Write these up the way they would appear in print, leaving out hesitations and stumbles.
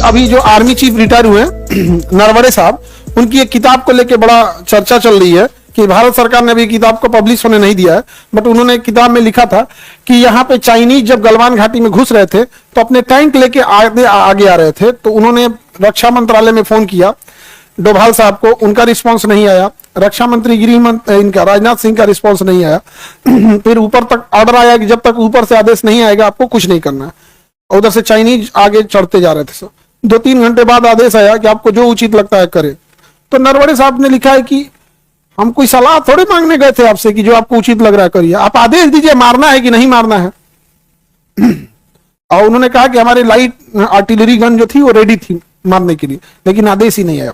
अभी जो army chief retire हुए नरवणे साहब, उनकी एक किताब को लेकर बड़ा चर्चा चल रही है कि भारत सरकार ने अभी किताब को पब्लिश होने नहीं दिया है, बट उन्होंने एक किताब में लिखा था कि यहाँ पे चाइनीज जब गलवान घाटी में घुस रहे थे तो अपने टैंक लेके आगे आ रहे थे, तो उन्होंने रक्षा मंत्रालय में फोन किया डोभाल साहब को, उनका रिस्पांस नहीं आया। रक्षा मंत्री गृह मंत्री इनका राजनाथ सिंह का रिस्पांस नहीं आया। फिर ऊपर तक ऑर्डर आया कि जब तक ऊपर से आदेश नहीं आएगा आपको कुछ नहीं करना है। उधर से चाइनीज आगे चढ़ते जा रहे थे सब। 2-3 घंटे बाद आदेश आया कि आपको जो उचित लगता है करे। तो नरवणे साहब ने लिखा है कि हम कोई सलाह थोड़े मांगने गए थे आपसे कि जो आपको उचित लग रहा है करिए, आप आदेश दीजिए मारना है कि नहीं मारना है। और उन्होंने कहा कि हमारे लाइट आर्टिलरी गन जो थी वो रेडी थी मारने के लिए, लेकिन आदेश ही नहीं आया।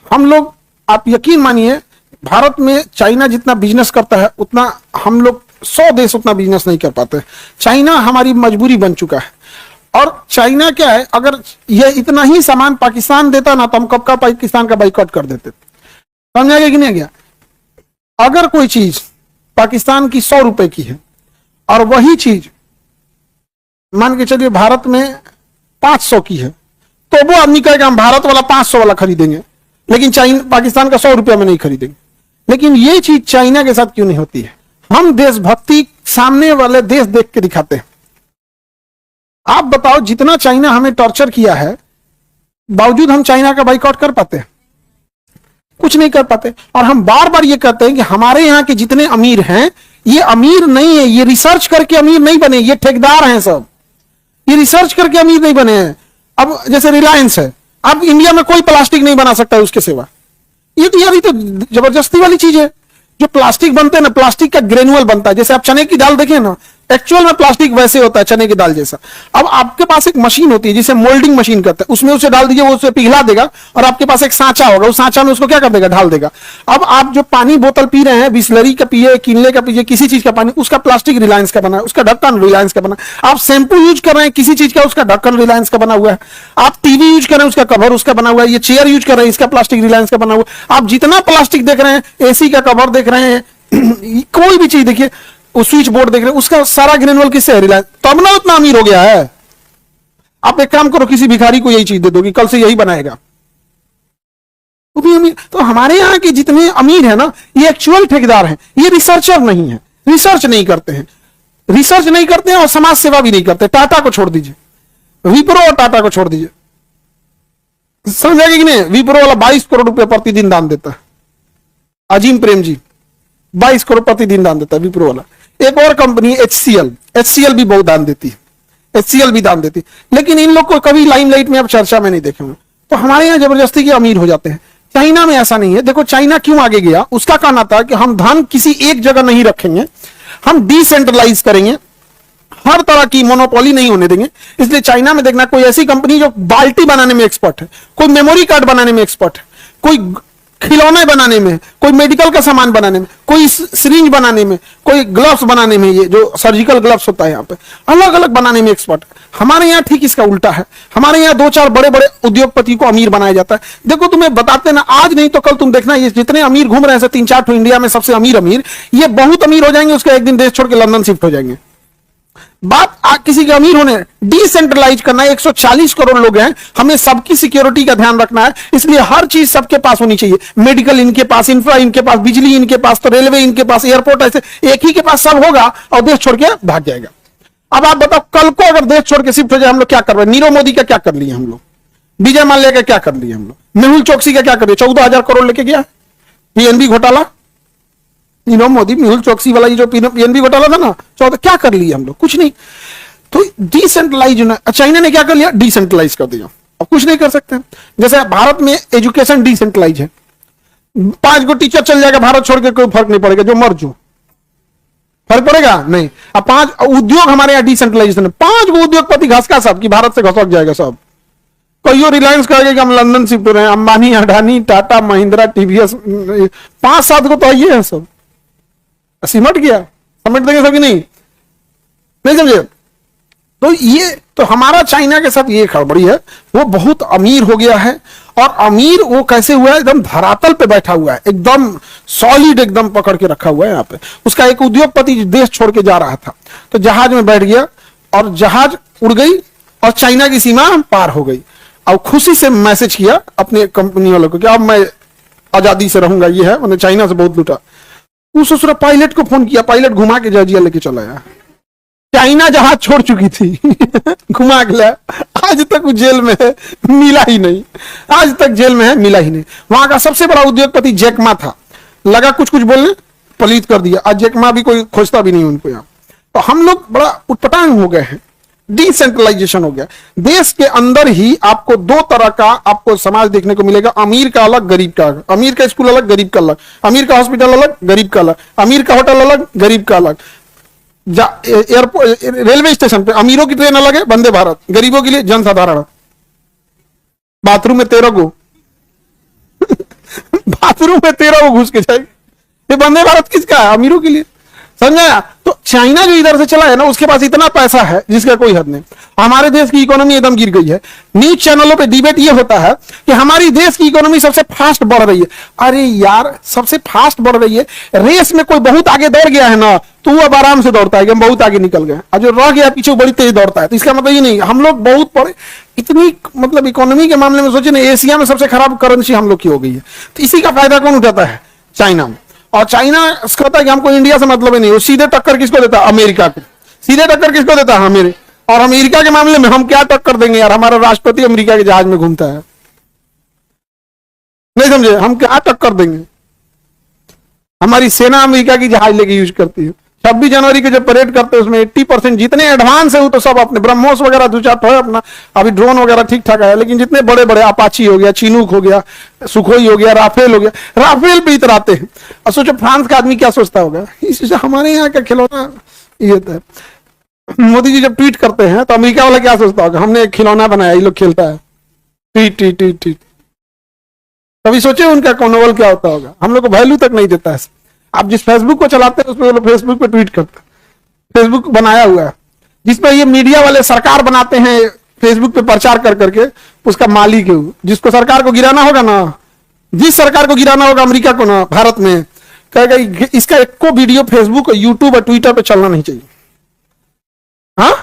हम लोग, आप यकीन मानिए, भारत में चाइना जितना बिजनेस करता है उतना हम लोग 100 देश उतना बिजनेस नहीं कर पाते। चाइना हमारी मजबूरी बन चुका है। और चाइना क्या है, अगर ये इतना ही सामान पाकिस्तान देता ना तो हम कब का पाकिस्तान का बाइकआउट कर देते। समझा गया कि नहीं गया? अगर कोई चीज पाकिस्तान की 100 रुपए की है और वही चीज मान के चलिए भारत में 500 की है, तो वो आदमी कहेगा हम भारत वाला 500 वाला खरीदेंगे, लेकिन चाइना पाकिस्तान का 100 रुपया में नहीं खरीदेंगे। लेकिन ये चीज चाइना के साथ क्यों नहीं होती है? हम देशभक्ति सामने वाले देश देख के दिखाते हैं। आप बताओ, जितना चाइना हमें टॉर्चर किया है, बावजूद हम चाइना का बाइकआउट कर पाते हैं? कुछ नहीं कर पाते। और हम बार बार ये कहते हैं कि हमारे यहाँ के जितने अमीर हैं, ये अमीर नहीं है, ये रिसर्च करके अमीर नहीं बने, ये ठेकेदार हैं सब, ये रिसर्च करके अमीर नहीं बने हैं। अब जैसे रिलायंस है, अब इंडिया में कोई प्लास्टिक नहीं बना सकता है उसके सिवा। ये तो यार, ये तो जबरदस्ती वाली चीज है। जो प्लास्टिक बनते हैं ना, प्लास्टिक का ग्रेनुअल बनता है। जैसे आप चने की दाल देखें ना, एक्चुअल में प्लास्टिक वैसे होता है चने की दाल जैसा। अब आपके पास एक मशीन होती है जिसे मोल्डिंग मशीन कहते हैं, उसमें उसे डाल दीजिए, वो उसे पिघला देगा। और आपके पास एक सांचा होगा, उस सांचा में उसको क्या कर देगा, ढाल देगा। अब आप जो पानी बोतल पी रहे हैं, बिस्लरी का पिए, किनले का पिए, किसी चीज का पानी, उसका प्लास्टिक रिलायंस का बना है, उसका ढक्कन रिलायंस का बना है। आप शैंपू यूज कर रहे हैं किसी चीज का, उसका ढक्कन रिलायंस का बना हुआ है। आप टीवी यूज कर रहे हैं, उसका कवर उसका बना हुआ है। ये चेयर यूज कर रहे हैं, इसका प्लास्टिक रिलायंस का बना हुआ है। आप जितना प्लास्टिक देख रहे हैं, एसी का कवर देख रहे हैं, कोई भी चीज देखिए, वो स्विच बोर्ड देख रहे हैं, उसका सारा ग्रेनुअल किससे है, रिलायंस। तब ना उतना अमीर हो गया है। आप एक काम करो, किसी भिखारी को यही चीज दे दो कि कल से यही बनाएगा, वो भी अमीर। तो हमारे यहाँ के जितने अमीर है ना, ये एक्चुअल ठेकेदार हैं, ये रिसर्चर नहीं है, रिसर्च नहीं करते हैं, रिसर्च नहीं करते हैं और समाज सेवा भी नहीं करते। टाटा को छोड़ दीजिए, विप्रो और टाटा को छोड़ दीजिए, समझेगा कि नहीं? विप्रो वाला 22 करोड़ रुपए प्रतिदिन दान देता है, अजीम प्रेम जी 22 करोड़ प्रतिदिन दान देता है विप्रो वाला। एक और कंपनी HCL भी बहुत दान देती है, HCL भी दान देती है। लेकिन इन लोग को कभी लाइमलाइट में अब चर्चा में नहीं देखे। तो हमारे यहाँ जबरदस्ती के अमीर हो जाते हैं। चाइना में ऐसा नहीं है। देखो चाइना क्यों आगे गया, उसका कहना था कि हम धन किसी एक जगह नहीं रखेंगे, हम डिसेंट्रलाइज करेंगे, हर तरह की मोनोपोली नहीं होने देंगे। इसलिए चाइना में देखना, कोई ऐसी कंपनी जो बाल्टी बनाने में एक्सपर्ट है, कोई मेमोरी कार्ड बनाने में एक्सपर्ट है, कोई खिलौने बनाने में, कोई मेडिकल का सामान बनाने में, कोई सिरिंज बनाने में, कोई ग्लव्स बनाने में, ये जो सर्जिकल ग्लव्स होता है यहाँ पे, अलग अलग बनाने में एक्सपर्ट है। हमारे यहाँ ठीक इसका उल्टा है। हमारे यहाँ 2-4 बड़े बड़े उद्योगपति को अमीर बनाया जाता है। देखो तुम्हें बताते ना, आज नहीं तो कल तुम देखना, ये जितने अमीर घूम रहे हैं 3-4 ठो इंडिया में सबसे अमीर, ये बहुत अमीर हो जाएंगे, उसके एक दिन देश छोड़ के लंदन शिफ्ट हो जाएंगे। बात किसी के अमीर होने, डिसेंट्रलाइज करना है। 140 करोड़ लोग हैं, हमें सबकी सिक्योरिटी का ध्यान रखना है। इसलिए हर चीज सबके पास होनी चाहिए। मेडिकल इनके पास, इंफ्रा इनके पास, बिजली इनके पास, तो रेलवे इनके पास, एयरपोर्ट, ऐसे एक ही के पास सब होगा और देश छोड़ के भाग जाएगा। अब आप बताओ, कल को अगर देश छोड़ के शिफ्ट हो जाए, हम लोग क्या कर रहे हैं? नीरव मोदी का क्या कर लिए हम लोग, विजय माल्या का क्या कर लिए हम लोग, मेहुल चोकसी का क्या कर लिया? 14,000 करोड़ लेके गया पीएनबी घोटाला। नीरव मोदी, मेहुल चोकसी वाला ये जो पीएनबी घोटाला था ना, क्या कर लिया हम लोग? कुछ नहीं। तो डिसेंट्रलाइज, चाइना ने क्या कर लिया? डिसेंट्रलाइज कर दिया। अब कुछ नहीं कर सकते। जैसे भारत में एजुकेशन डिसेंट्रलाइज है, 5 गो टीचर चल जाएगा भारत छोड़ के, कोई फर्क नहीं पड़ेगा, जो मर जो फर्क पड़ेगा नहीं। अब 5 उद्योग हमारे यहाँ डिसेंट्रलाइजेशन है, 5 गो उद्योगपति घास का सब की भारत से घसक जाएगा सब। कहियो रिलायंस कहेगा कि हम लंदन शिफ्ट हो रहे हैं, अंबानी, अडानी, टाटा, महिंद्रा, टीवीएस, 5-7 को तो ये है सब, सिमट गया। समेट देंगे सब कि नहीं समझे? तो ये तो हमारा चाइना के साथ ये खड़बड़ी है, वो बहुत अमीर हो गया है। और अमीर वो कैसे हुआ है? एकदम धरातल पे बैठा हुआ है, एकदम सॉलिड, एकदम पकड़ के रखा हुआ है यहाँ पे। उसका एक उद्योगपति देश छोड़ के जा रहा था, तो जहाज में बैठ गया और जहाज उड़ गई और चाइना की सीमा पार हो गई। अब खुशी से मैसेज किया अपने कंपनी वालों को कि अब मैं आजादी से रहूंगा, ये है, मैंने चाइना से बहुत लूटा। उस दूसरा पायलट को फोन किया, पायलट घुमा के जॉर्जिया लेके चला आया। चाइना जहाज छोड़ चुकी थी घुमा के लाया, आज तक वो जेल में है, मिला ही नहीं, आज तक जेल में है, मिला ही नहीं। वहां का सबसे बड़ा उद्योगपति जैकमा था, लगा कुछ कुछ बोलने, पलीत कर दिया। आज जैकमा भी कोई खोजता भी नहीं उनको यहाँ। तो हम लोग बड़ा उटपटांग हो गए हैं, डिसेंट्रलाइजेशन हो गया। देश के अंदर ही आपको दो तरह का आपको समाज देखने को मिलेगा, अमीर का अलग, गरीब का अलग। अमीर का स्कूल अलग, गरीब का अलग। अमीर का हॉस्पिटल अलग, गरीब का अलग। अमीर का होटल अलग, गरीब का अलग। एयरपोर्ट, रेलवे स्टेशन पे अमीरों की ट्रेन अलग है, वंदे भारत, गरीबों के लिए जनसाधारण। बाथरूम में 13 गो बाथरूम में 13 गो घुस के जाएगी। ये वंदे भारत किसका है? अमीरों के लिए, समझा? तो चाइना जो इधर से चला है ना, उसके पास इतना पैसा है जिसका कोई हद नहीं। हमारे देश की इकोनॉमी एकदम गिर गई है। न्यूज चैनलों पे डिबेट ये होता है कि हमारी देश की इकोनॉमी सबसे फास्ट बढ़ रही है। अरे यार, सबसे फास्ट बढ़ रही है, रेस में कोई बहुत आगे दौड़ गया है ना, तो वो अब आराम से दौड़ता है कि हम बहुत आगे निकल गए, और जो रह गया पीछे बड़ी तेज दौड़ता है। तो इसका मतलब ये नहीं, हम लोग बहुत बड़े, इतनी मतलब इकोनॉमी के मामले में सोचे ना, एशिया में सबसे खराब करेंसी हम लोग की हो गई है। तो इसी का फायदा कौन उठाता है? चाइना। और चाइना कहता है कि हमको इंडिया से मतलब ही नहीं, वो सीधे टक्कर किसको देता है? अमेरिका को। सीधे टक्कर किसको देता है? हमें। और अमेरिका के मामले में हम क्या टक्कर देंगे यार? हमारा राष्ट्रपति अमेरिका के जहाज में घूमता है, नहीं समझे? हम क्या टक्कर देंगे? हमारी सेना अमेरिका की जहाज लेके यूज करती है। 26 जनवरी के जब परेड करते हैं उसमें 80% जितने एडवांस है वो तो सब अपने ब्रह्मोस वगैरह दो चार है अपना, अभी ड्रोन वगैरह ठीक ठाक है, लेकिन जितने बड़े बड़े अपाची हो गया, चीनूक हो गया, सुखोई हो गया, राफेल हो गया, राफेल पे इतराते हैं। और सोचो फ्रांस का आदमी क्या सोचता होगा, इससे हमारे यहाँ का खिलौना ये तो है। मोदी जी जब ट्वीट करते हैं तो अमेरिका वाला क्या सोचता होगा? हमने एक खिलौना बनाया, ये लोग खेलता है, ट्वीट ट्वीट ट्वीट ट्वीट। कभी सोचे उनका कॉनोवल क्या होता होगा? हम लोग को वैल्यू तक नहीं देता है। आप जिस फेसबुक को चलाते हैं उसमें फेसबुक पे ट्वीट करते हैं, फेसबुक बनाया हुआ है जिसपे ये मीडिया वाले सरकार बनाते हैं, फेसबुक पे प्रचार कर करके उसका मालिक है। जिसको सरकार को गिराना होगा ना, जिस सरकार को गिराना होगा अमेरिका को ना, भारत में कहेगा इसका एक को वीडियो फेसबुक, यूट्यूब और ट्विटर पे चलना नहीं चाहिए। हाँ,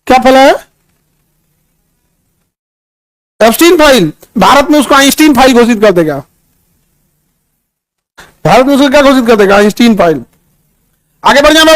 क्या फला है? एप्स्टीन फाइल, भारत में उसको आइंस्टीन फाइल घोषित कर देगा। भारत में उसको क्या घोषित कर देगा? Einstein file. आगे बढ़ जाना।